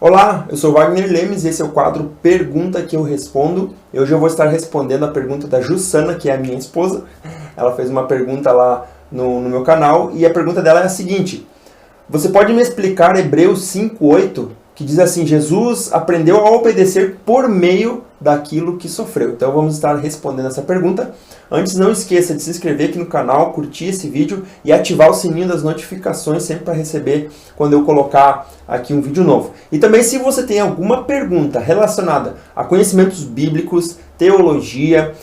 Olá, eu sou Wagner Lemes e esse é o quadro Pergunta que eu Respondo. E hoje eu vou estar respondendo a pergunta da Jussana, que é a minha esposa. Ela fez uma pergunta lá no meu canal e a pergunta dela é a seguinte: você pode me explicar Hebreus 5:8, que diz assim: Jesus aprendeu a obedecer por meio daquilo que sofreu. Então vamos estar respondendo essa pergunta. Antes, não esqueça de se inscrever aqui no canal, curtir esse vídeo e ativar o sininho das notificações sempre para receber quando eu colocar aqui um vídeo novo. E também, se você tem alguma pergunta relacionada a conhecimentos bíblicos, teologia,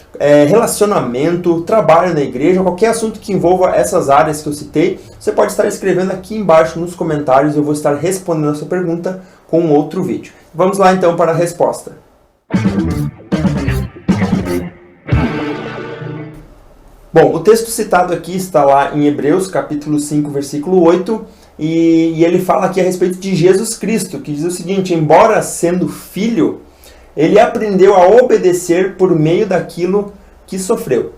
relacionamento, trabalho na igreja, qualquer assunto que envolva essas áreas que eu citei, você pode estar escrevendo aqui embaixo nos comentários e eu vou estar respondendo a sua pergunta com outro vídeo. Vamos lá então para a resposta. Bom, o texto citado aqui está lá em Hebreus, capítulo 5, versículo 8, e ele fala aqui a respeito de Jesus Cristo, que diz o seguinte: embora sendo filho, ele aprendeu a obedecer por meio daquilo que sofreu.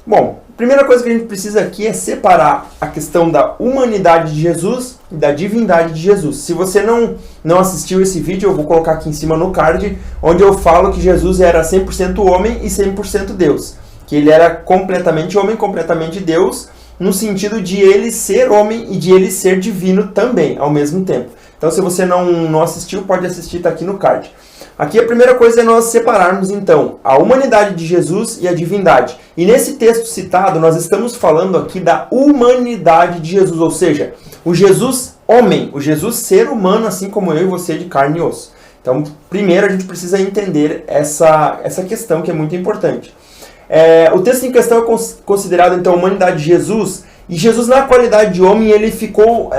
Bom, a primeira coisa que a gente precisa aqui é separar a questão da humanidade de Jesus e da divindade de Jesus. Se você não assistiu esse vídeo, eu vou colocar aqui em cima no card, onde eu falo que Jesus era 100% homem e 100% Deus. Que ele era completamente homem, completamente Deus, no sentido de ele ser homem e de ele ser divino também, ao mesmo tempo. Então, se você não assistiu, pode assistir, está aqui no card. Aqui a primeira coisa é nós separarmos, então, a humanidade de Jesus e a divindade. E nesse texto citado, nós estamos falando aqui da humanidade de Jesus, ou seja, o Jesus homem, o Jesus ser humano, assim como eu e você, de carne e osso. Então, primeiro a gente precisa entender essa questão que é muito importante. O texto em questão é considerado, então, a humanidade de Jesus, e Jesus, na qualidade de homem, ele ficou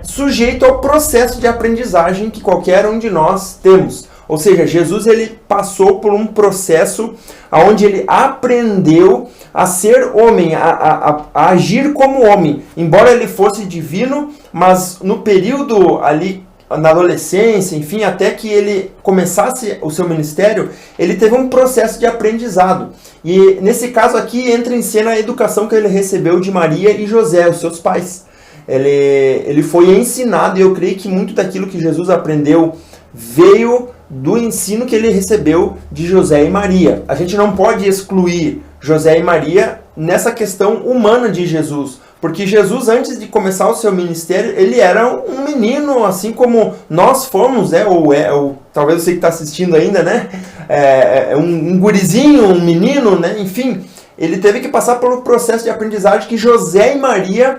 sujeito ao processo de aprendizagem que qualquer um de nós temos. Ou seja, Jesus ele passou por um processo onde ele aprendeu a ser homem, a agir como homem. Embora ele fosse divino, mas no período ali, na adolescência, enfim, até que ele começasse o seu ministério, ele teve um processo de aprendizado. E nesse caso aqui entra em cena a educação que ele recebeu de Maria e José, os seus pais. Ele foi ensinado, e eu creio que muito daquilo que Jesus aprendeu veio do ensino que ele recebeu de José e Maria. A gente não pode excluir José e Maria nessa questão humana de Jesus, porque Jesus, antes de começar o seu ministério, ele era um menino, assim como nós fomos, ou talvez você que está assistindo ainda, né? Um gurizinho, um menino, né? Enfim, ele teve que passar pelo processo de aprendizagem que José e Maria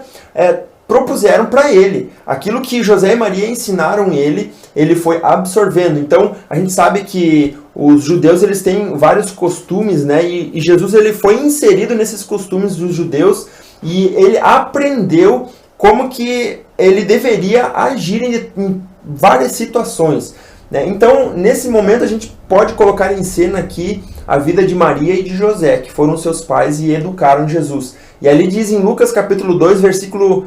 propuseram para ele. Aquilo que José e Maria ensinaram ele foi absorvendo. Então, a gente sabe que os judeus eles têm vários costumes, né? E Jesus ele foi inserido nesses costumes dos judeus e ele aprendeu como que ele deveria agir em várias situações, né? Então, nesse momento, a gente pode colocar em cena aqui a vida de Maria e de José, que foram seus pais e educaram Jesus. E ali diz em Lucas capítulo 2, versículo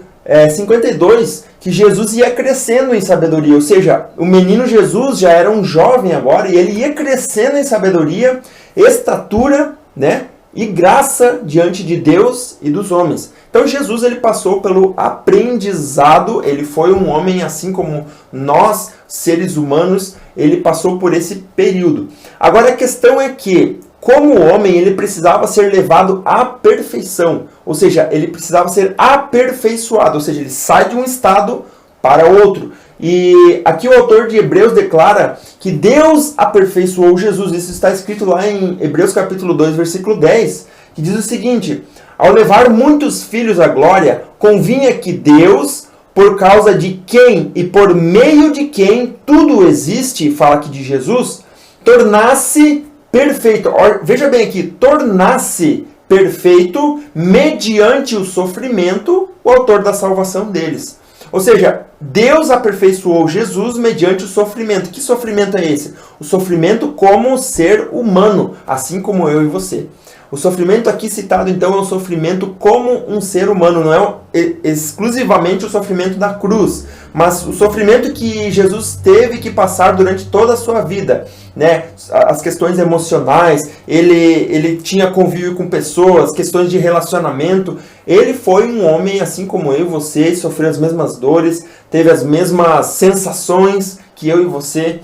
52, que Jesus ia crescendo em sabedoria, ou seja, o menino Jesus já era um jovem agora, e ele ia crescendo em sabedoria, estatura, né, e graça diante de Deus e dos homens. Então Jesus ele passou pelo aprendizado, ele foi um homem assim como nós, seres humanos, ele passou por esse período. Agora a questão é que, como homem, ele precisava ser levado à perfeição, ou seja, ele precisava ser aperfeiçoado, ou seja, ele sai de um estado para outro. E aqui o autor de Hebreus declara que Deus aperfeiçoou Jesus. Isso está escrito lá em Hebreus capítulo 2, versículo 10, que diz o seguinte: ao levar muitos filhos à glória, convinha que Deus, por causa de quem e por meio de quem tudo existe, fala aqui de Jesus, tornasse perfeito. Veja bem aqui, tornasse perfeito mediante o sofrimento o autor da salvação deles. Ou seja, Deus aperfeiçoou Jesus mediante o sofrimento. Que sofrimento é esse? O sofrimento como ser humano, assim como eu e você. O sofrimento aqui citado, então, é um sofrimento como um ser humano, não é exclusivamente o sofrimento da cruz, mas o sofrimento que Jesus teve que passar durante toda a sua vida, né? As questões emocionais, ele tinha convívio com pessoas, questões de relacionamento. Ele foi um homem assim como eu e você, sofreu as mesmas dores, teve as mesmas sensações que eu e você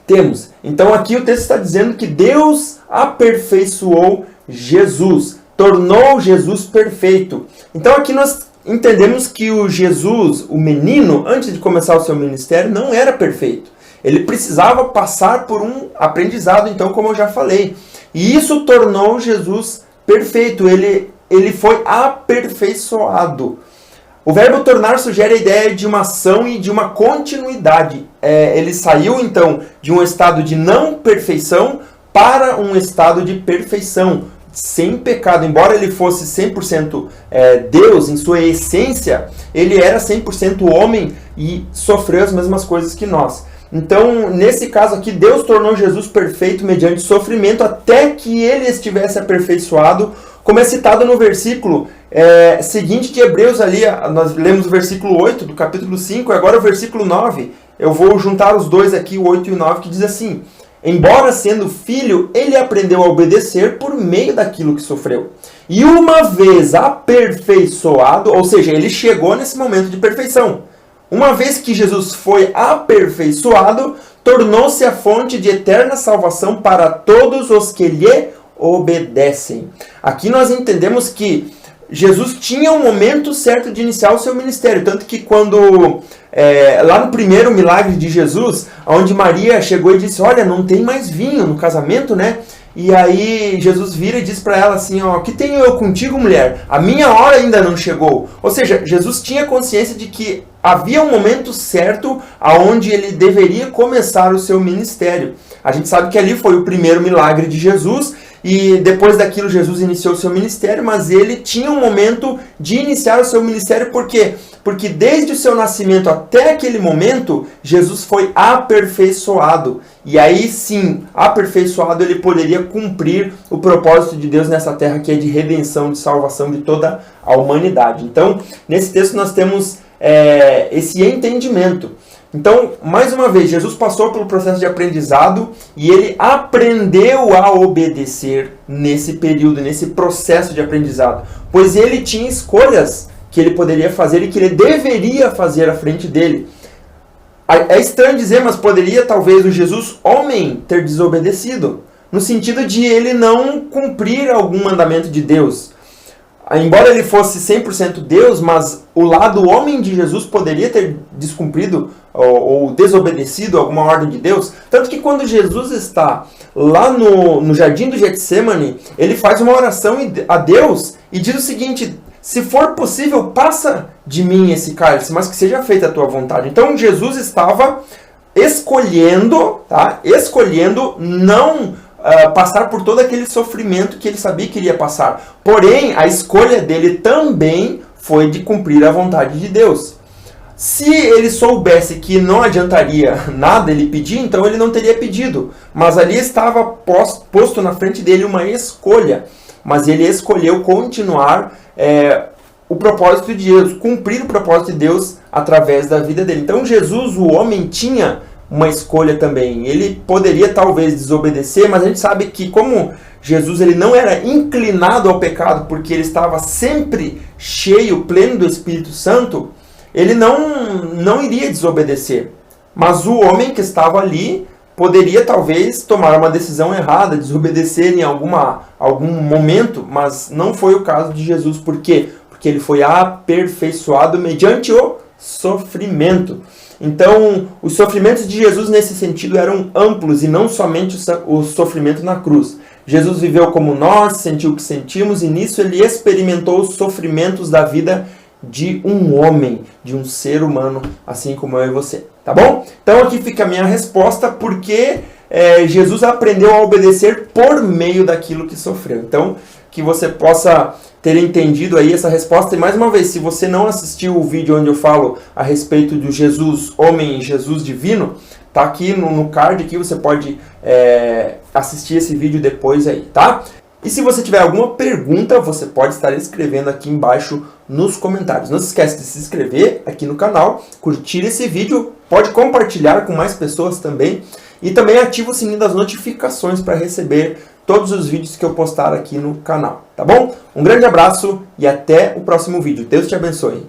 temos. Então aqui o texto está dizendo que Deus aperfeiçoou Jesus, tornou Jesus perfeito. Então aqui nós entendemos que o Jesus, o menino, antes de começar o seu ministério, não era perfeito. Ele precisava passar por um aprendizado, então, como eu já falei. E isso tornou Jesus perfeito. Ele foi aperfeiçoado. O verbo tornar sugere a ideia de uma ação e de uma continuidade. Ele saiu, então, de um estado de não perfeição para um estado de perfeição, sem pecado. Embora ele fosse 100% Deus, em sua essência, ele era 100% homem e sofreu as mesmas coisas que nós. Então, nesse caso aqui, Deus tornou Jesus perfeito mediante sofrimento até que ele estivesse aperfeiçoado, como é citado no versículo seguinte de Hebreus ali. Nós lemos o versículo 8 do capítulo 5, agora o versículo 9. Eu vou juntar os dois aqui, o 8 e o 9, que diz assim: embora sendo filho, ele aprendeu a obedecer por meio daquilo que sofreu. E uma vez aperfeiçoado, ou seja, ele chegou nesse momento de perfeição. Uma vez que Jesus foi aperfeiçoado, tornou-se a fonte de eterna salvação para todos os que lhe obedecem. Aqui nós entendemos que Jesus tinha um momento certo de iniciar o seu ministério. Tanto que quando, lá no primeiro milagre de Jesus, onde Maria chegou e disse: olha, não tem mais vinho no casamento, né? E aí Jesus vira e diz para ela assim: ó, que tenho eu contigo, mulher? A minha hora ainda não chegou. Ou seja, Jesus tinha consciência de que havia um momento certo aonde ele deveria começar o seu ministério. A gente sabe que ali foi o primeiro milagre de Jesus, e depois daquilo Jesus iniciou o seu ministério, mas ele tinha um momento de iniciar o seu ministério. Por quê? Porque desde o seu nascimento até aquele momento, Jesus foi aperfeiçoado. E aí sim, aperfeiçoado, ele poderia cumprir o propósito de Deus nessa terra, que é de redenção, de salvação de toda a humanidade. Então, nesse texto nós temos esse entendimento. Então, mais uma vez, Jesus passou pelo processo de aprendizado e ele aprendeu a obedecer nesse período, nesse processo de aprendizado. Pois ele tinha escolhas que ele poderia fazer e que ele deveria fazer à frente dele. É estranho dizer, mas poderia talvez o Jesus homem ter desobedecido, no sentido de ele não cumprir algum mandamento de Deus. Embora ele fosse 100% Deus, mas o lado homem de Jesus poderia ter descumprido ou desobedecido alguma ordem de Deus. Tanto que quando Jesus está lá no jardim do Getsêmani, ele faz uma oração a Deus e diz o seguinte: se for possível, passa de mim esse cálice, mas que seja feita a tua vontade. Então Jesus estava escolhendo não passar por todo aquele sofrimento que ele sabia que iria passar. Porém, a escolha dele também foi de cumprir a vontade de Deus. Se ele soubesse que não adiantaria nada ele pedir, então ele não teria pedido. Mas ali estava posto na frente dele uma escolha. Mas ele escolheu continuar o propósito de Deus, cumprir o propósito de Deus através da vida dele. Então Jesus, o homem, tinha uma escolha também. Ele poderia talvez desobedecer, mas a gente sabe que como Jesus ele não era inclinado ao pecado, porque ele estava sempre cheio, pleno do Espírito Santo, ele não iria desobedecer. Mas o homem que estava ali poderia talvez tomar uma decisão errada, desobedecer em algum momento, mas não foi o caso de Jesus. Por quê? Porque ele foi aperfeiçoado mediante o sofrimento. Então, os sofrimentos de Jesus nesse sentido eram amplos e não somente o sofrimento na cruz. Jesus viveu como nós, sentiu o que sentimos e nisso ele experimentou os sofrimentos da vida de um homem, de um ser humano, assim como eu e você. Tá bom? Então aqui fica a minha resposta, porque Jesus aprendeu a obedecer por meio daquilo que sofreu. Então, que você possa ter entendido aí essa resposta. E mais uma vez, se você não assistiu o vídeo onde eu falo a respeito do Jesus homem e Jesus divino, tá aqui no card, aqui você pode assistir esse vídeo depois aí, tá? E se você tiver alguma pergunta, você pode estar escrevendo aqui embaixo nos comentários. Não se esqueça de se inscrever aqui no canal, curtir esse vídeo, pode compartilhar com mais pessoas também. E também ativa o sininho das notificações para receber todos os vídeos que eu postar aqui no canal, tá bom? Um grande abraço e até o próximo vídeo. Deus te abençoe.